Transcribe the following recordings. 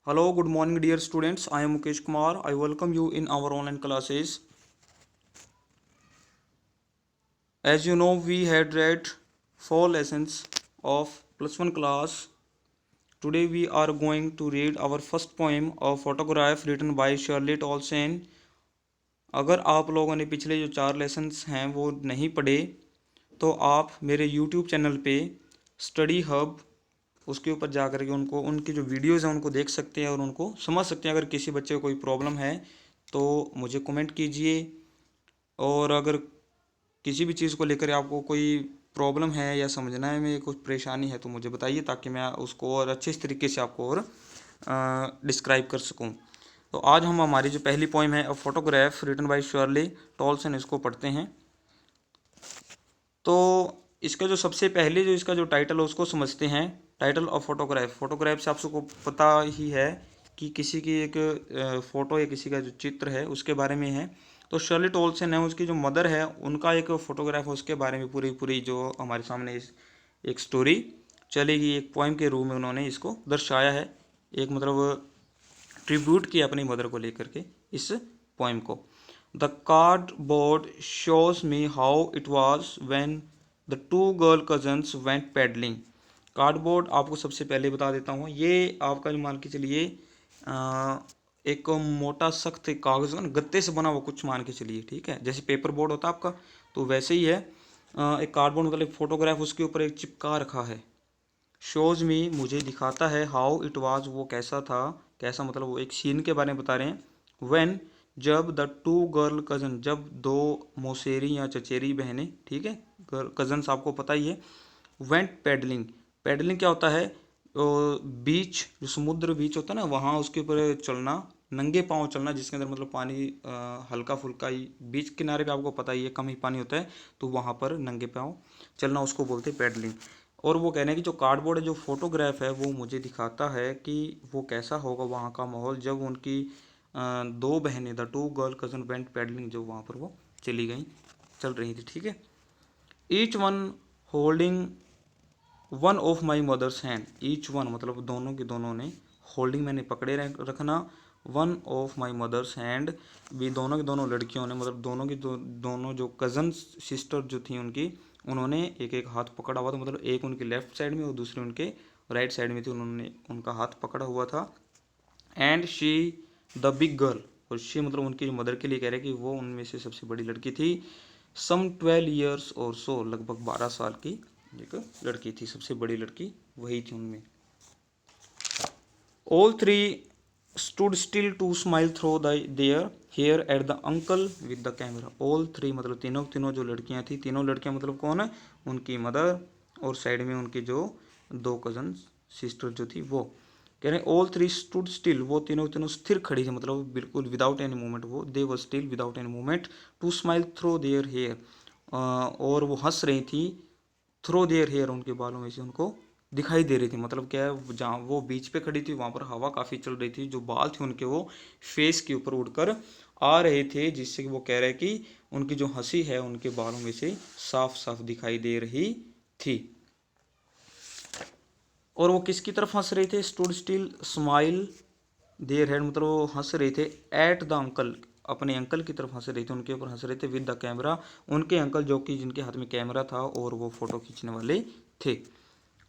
Hello, good morning, dear students. I am Mukesh Kumar. I welcome you in our online classes. As you know, we had read 4 lessons of plus 1 class. Today, we are going to read our first poem, A Photograph, written by Charlotte Olsen. अगर आप लोगों ने पिछले जो 4 lessons हैं वो नहीं पढ़े तो आप मेरे यूट्यूब चैनल पे स्टडी हब उसके ऊपर जा कर के उनको उनकी जो वीडियोज़ हैं उनको देख सकते हैं और उनको समझ सकते हैं। अगर किसी बच्चे को कोई प्रॉब्लम है तो मुझे कमेंट कीजिए, और अगर किसी भी चीज़ को लेकर आपको कोई प्रॉब्लम है या समझना में कुछ परेशानी है तो मुझे बताइए, ताकि मैं उसको और अच्छे तरीके से आपको और डिस्क्राइब कर सकूं। तो आज हम हमारी जो पहली पोइम है, a photograph, written by Shirley Toulson, इसको पढ़ते हैं। तो इसका जो सबसे पहले जो इसका जो टाइटल है उसको समझते हैं। Title of photograph. फोटोग्राफ से आप सबको पता ही है कि किसी की एक फ़ोटो या किसी का जो चित्र है उसके बारे में है। तो शर्ली टॉल्सन है, उसकी जो मदर है उनका एक फ़ोटोग्राफ है, उसके बारे में पूरी पूरी जो हमारे सामने एक स्टोरी चलेगी। एक पोइम के रूप में उन्होंने इसको दर्शाया है, एक मतलब ट्रिब्यूट किया अपनी मदर को लेकर के इस पोइम को। The cardboard shows me how it was when the two girl cousins went paddling. Cardboard आपको सबसे पहले बता देता हूँ, ये आपका जो मान के चलिए एक मोटा सख्त कागज़ का गत्ते से बना हुआ कुछ मान के चलिए, ठीक है, जैसे पेपर बोर्ड होता है आपका, तो वैसे ही है। एक कार्डबोर्ड मतलब एक फ़ोटोग्राफ उसके ऊपर एक चिपका रखा है। शोज़ मी मुझे दिखाता है, हाउ इट वाज वो कैसा था, कैसा मतलब वो एक सीन के बारे में बता रहे हैं। व्हेन जब द टू गर्ल कज़न, जब दो मौसेरी या चचेरी बहनें, ठीक है, कज़न्स आपको पता ही है। वेंट पैडलिंग, पैडलिंग क्या होता है, बीच जो समुद्र बीच होता है ना वहाँ उसके ऊपर चलना, नंगे पाँव चलना, जिसके अंदर मतलब पानी हल्का फुल्का ही, बीच किनारे पे आपको पता ही है कम ही पानी होता है, तो वहाँ पर नंगे पाँव चलना उसको बोलते हैं पैडलिंग। और वो कह रहे हैं कि जो कार्डबोर्ड है, जो फोटोग्राफ है, वो मुझे दिखाता है कि वो कैसा होगा वहाँ का माहौल जब उनकी दो बहनें, the two girl cousin went paddling, जो वहाँ पर वो चली गई, चल रही थी, ठीक है। Each one holding one of my mother's hand, each one मतलब दोनों के दोनों ने, होल्डिंग मैंने पकड़े रखना, one of my mother's hand भी दोनों की दोनों लड़कियों ने, मतलब दोनों की दोनों जो कज़न सिस्टर जो थी उनकी, उन्होंने एक एक हाथ पकड़ा हुआ था, मतलब एक उनकी लेफ्ट साइड में और दूसरी उनके राइट साइड में थी, उन्होंने उनका हाथ पकड़ा हुआ था। And she the big girl, और शी मतलब उनकी जो मदर के लिए कह रहे हैं कि वो उनमें से सबसे बड़ी लड़की थी। सम 12 ईयर्स और सो, लगभग 12 साल की एक लड़की थी, सबसे बड़ी लड़की वही थी उनमें। All three stood still to smile through their hair at the uncle with the camera. All three मतलब तीनों तीनों जो लड़कियां थी, तीनों लड़कियां मतलब कौन है, उनकी मदर, और साइड में उनकी जो दो कजन सिस्टर जो थी वो। कह रहे हैं ऑल थ्री स्टूड स्टिल, वो तीनों तीनों स्थिर खड़ी थी, मतलब बिल्कुल विदाउट एनी मूवमेंट, वो they were still without any movement, to smile through their hair, और वो हंस रही थी, थ्रो देयर हेयर उनके बालों में से उनको दिखाई दे रही थी। मतलब क्या है, जहाँ वो बीच पे खड़ी थी वहाँ पर हवा काफ़ी चल रही थी, जो बाल थे उनके वो फेस के ऊपर उड़कर आ रहे थे, जिससे कि वो कह रहे कि उनकी जो हंसी है उनके बालों में से साफ साफ दिखाई दे रही थी। और वो किसकी तरफ हंस रहे थे, stood still smile their head, मतलब वो हंस रहे थे एट द अंकल, अपने अंकल की तरफ हंस रहे थे, उनके ऊपर हंस रहे थे, विद द कैमरा, उनके अंकल जो कि जिनके हाथ में कैमरा था और वो फोटो खींचने वाले थे।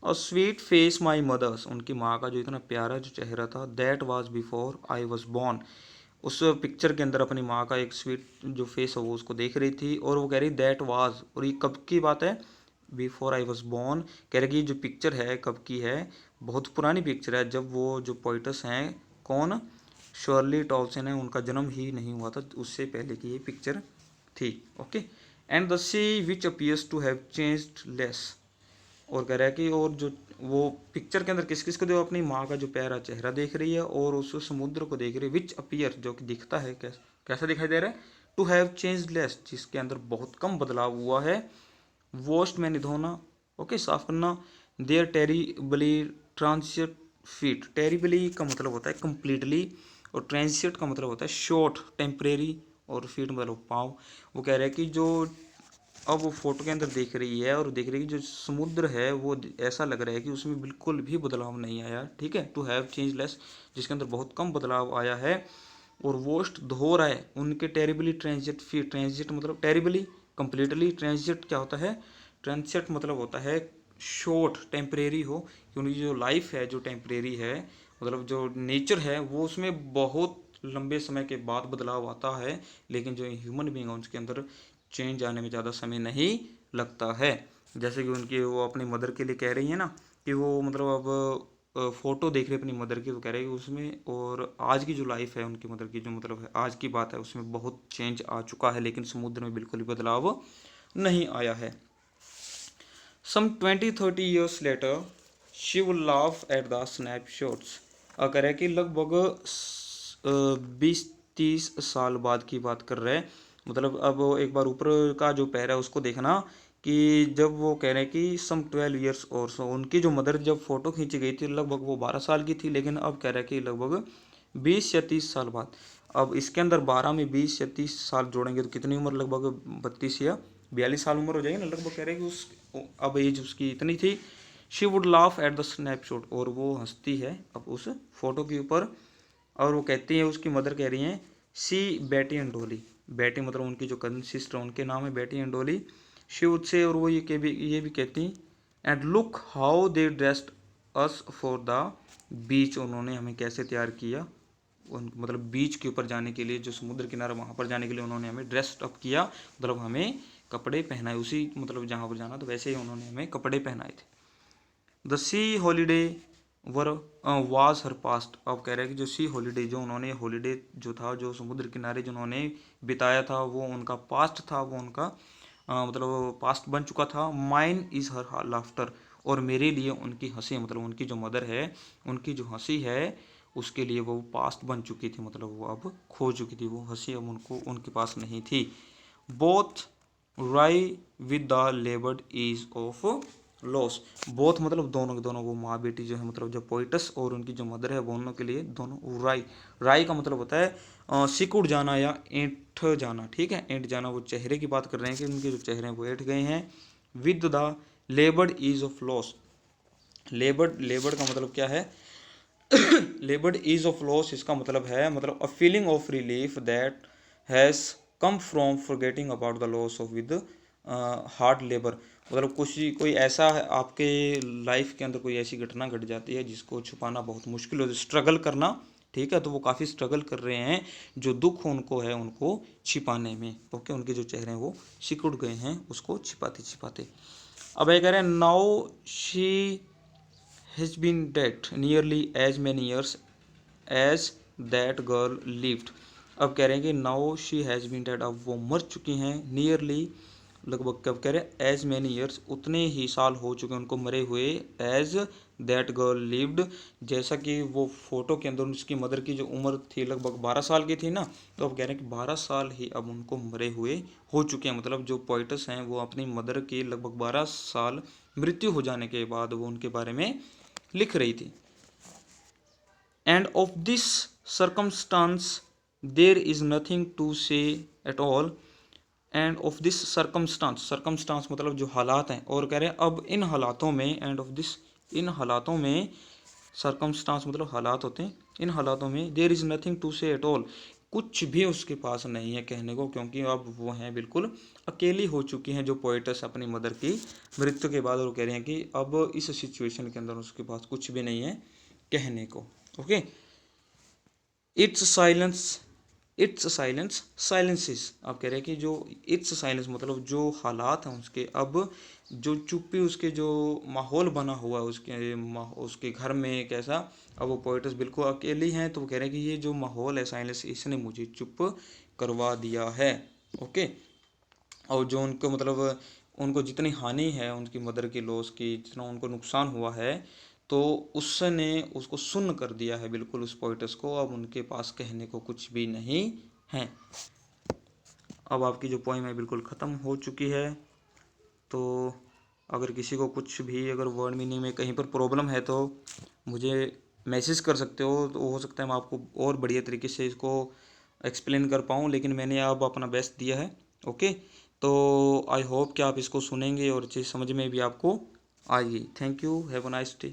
और स्वीट फेस माई मदर्स, उनकी माँ का जो इतना प्यारा जो चेहरा था, that was before I was born, उस पिक्चर के अंदर अपनी माँ का एक स्वीट जो फेस है वो उसको देख रही थी, और वो कह रही दैट वाज, और ये कब की बात है, बिफोर आई वॉज बॉर्न, कह रही कि जो पिक्चर है कब की है, बहुत पुरानी पिक्चर है, जब वो जो पोइटस हैं कौन, शर्ली टॉल्सन है, उनका जन्म ही नहीं हुआ था, उससे पहले की ये पिक्चर थी। Okay. And the sea which appears to have changed less, और कह रहा है कि और जो वो पिक्चर के अंदर किस किस को जो अपनी माँ का जो प्यारा चेहरा देख रही है और उस समुद्र को देख रही है, विच अपीयर जो कि दिखता है, कैसा दिखाई दे रहा है, टू हैव चेंज लेस, जिसके अंदर बहुत कम बदलाव हुआ है। वॉश्ड मैंने धोना, ओके, साफ करना। Their terribly transient feet, terribly का मतलब होता है कंप्लीटली, और ट्रांसिट का मतलब होता है शॉर्ट टेम्परेरी, और फीट मतलब पाँव। वो कह रहे हैं कि जो अब वो फोटो के अंदर देख रही है और देख रही है कि जो समुद्र है वो ऐसा लग रहा है कि उसमें बिल्कुल भी बदलाव नहीं आया, ठीक है, टू हैव चेंज लेस, जिसके अंदर बहुत कम बदलाव आया है। और वोस्ट धो रहा है उनके टेरिबली ट्रांजिट, फिर ट्रांजिट मतलब टेरिबली, कंप्लीटली, ट्रांजिट क्या होता है, ट्रांजिट मतलब होता है शॉर्ट, टेम्परेरी हो, क्योंकि जो लाइफ है जो टेम्परेरी है, मतलब जो नेचर है वो उसमें बहुत लंबे समय के बाद बदलाव आता है, लेकिन जो ह्यूमन बींग है उसके अंदर चेंज आने में ज़्यादा समय नहीं लगता है। जैसे कि उनकी वो अपनी मदर के लिए कह रही है ना कि वो मतलब अब फोटो देख रहे अपनी मदर की, तो कह रहे हैं कि उसमें और आज की जो लाइफ है उनकी मदर की, जो मतलब है आज की बात है, उसमें बहुत चेंज आ चुका है, लेकिन समुद्र में बिल्कुल भी बदलाव नहीं आया है। सम 20-30 years later she will laugh at the snapshots। कह रहे हैं कि लगभग 20-30 साल बाद की बात कर रहे हैं, मतलब अब एक बार ऊपर का जो पैर है उसको देखना, कि जब वो कह रहे हैं कि सम 12 years और सो, उनकी जो मदर जब फोटो खींची गई थी लगभग वो 12 साल की थी, लेकिन अब कह रहे हैं कि लगभग 20 या 30 साल बाद। अब इसके अंदर 12 में 20 या 30 साल जोड़ेंगे तो कितनी उम्र, लगभग 32 या 42 साल उम्र हो जाएगी ना लगभग, कह रहे हैं कि उस अब एज उसकी इतनी थी। She would laugh at the snapshot, और वो हंसती है अब उस फोटो के ऊपर, और वो कहती है, उसकी मदर कह रही हैं, सी बेटी एंड डोली, बेटी मतलब उनकी जो कजन सिस्टर उनके नाम है बेटी एंड डोली। शी वुड से, और वो ये भी कहती, and look how they dressed us for the beach, उन्होंने हमें कैसे तैयार किया, उन मतलब बीच के ऊपर जाने के लिए, जो समुद्र किनारा वहाँ पर जाने के लिए उन्होंने हमें ड्रेस्ड अप किया, मतलब हमें कपड़े पहनाए, उसी मतलब जहाँ पर जाना तो वैसे ही उन्होंने हमें कपड़े पहनाए थे। The C holiday were was her past. अब कह रहे हैं कि जो सी हॉलीडे, जो उन्होंने हॉलीडे जो था, जो समुद्र किनारे जिन्होंने बिताया था, वो उनका पास्ट था, वो उनका मतलब पास्ट बन चुका था। माइन इज़ हर लाफ्टर, और मेरे लिए उनकी हंसी, मतलब उनकी जो मदर है उनकी जो हंसी है उसके लिए वो पास्ट बन चुकी थी, मतलब वो अब खो चुकी थी, वो हंसी अब उनको उनके पास नहीं थी। बोथ राई with the लेबर्ड is of loss, both मतलब दोनों के दोनों, वो माँ बेटी जो है, मतलब जो पोइटस और उनकी जो मदर है, दोनों के लिए दोनों राई, राई का मतलब होता है सिकुड़ जाना या ऐंठ जाना, ठीक है, ऐंठ जाना, वो चेहरे की बात कर रहे हैं कि उनके जो चेहरे हैं वो ऐंठ गए हैं। With the लेबर्ड is of loss, लेबर्ड, लेबर्ड का मतलब क्या है, लेबर्ड इज ऑफ लॉस, इसका मतलब है मतलब a feeling of relief that has come from forgetting about the loss of with hard labour, मतलब कुछ कोई ऐसा है आपके लाइफ के अंदर, कोई ऐसी घटना घट जाती है जिसको छुपाना बहुत मुश्किल हो, स्ट्रगल करना, ठीक है, तो वो काफ़ी स्ट्रगल कर रहे हैं, जो दुख उनको है उनको छिपाने में, ओके, उनके जो चेहरे हैं वो सिकुड़ गए हैं उसको छिपाते छिपाते। अब ये कह रहे हैं, now she has been dead nearly as many years as that girl lived। अब कह रहे हैं कि now she has been dead, अब वो मर चुकी हैं, नियरली लगभग, कब कह रहे हैं, एज मैनी ईयर्स, उतने ही साल हो चुके हैं उनको मरे हुए, एज दैट गर्ल लिव्ड, जैसा कि वो फोटो के अंदर उसकी मदर की जो उम्र थी लगभग 12 साल की थी ना, तो अब कह रहे हैं कि 12 साल ही अब उनको मरे हुए हो चुके हैं, मतलब जो पोइटस हैं वो अपनी मदर के लगभग 12 साल मृत्यु हो जाने के बाद वो उनके बारे में लिख रही थी। And of this circumstance there is nothing to say at all, and of this circumstance, circumstance मतलब जो हालात हैं, और कह रहे हैं अब इन हालातों में, एंड ऑफ दिस, इन हालातों में, सर्कमस्टांस मतलब हालात होते हैं, इन हालातों में there is nothing to say at all, कुछ भी उसके पास नहीं है कहने को, क्योंकि अब वो हैं बिल्कुल अकेली हो चुकी हैं, जो पोइटस अपनी मदर की मृत्यु के बाद, वो कह रहे हैं कि अब इस सिचुएशन के अंदर उसके पास कुछ भी नहीं है कहने को, okay. It's silence, it's silence silences, आप कह रहे हैं कि जो इट्स साइलेंस मतलब जो हालात हैं उसके, अब जो चुप्पी, उसके जो माहौल बना हुआ है उसके घर में कैसा, अब वो पोइटस बिल्कुल अकेली हैं, तो वो कह रहे हैं कि ये जो माहौल है साइलेंस, इसने मुझे चुप करवा दिया है, ओके। और जो उनको मतलब उनको जितनी हानि है उनकी मदर की लॉस की, जितना उनको नुकसान हुआ है, तो उसने उसको सुन्न कर दिया है बिल्कुल उस पोइटस को, अब उनके पास कहने को कुछ भी नहीं है। अब आपकी जो पोइम है बिल्कुल ख़त्म हो चुकी है। तो अगर किसी को कुछ भी अगर वर्ड मीनिंग में कहीं पर प्रॉब्लम है तो मुझे मैसेज कर सकते हो, तो हो सकता है मैं आपको और बढ़िया तरीके से इसको एक्सप्लेन कर पाऊँ, लेकिन मैंने अब अपना बेस्ट दिया है, ओके। तो आई होप कि आप इसको सुनेंगे और चीज़ समझ में भी आपको आएगी। Thank you, have a nice day.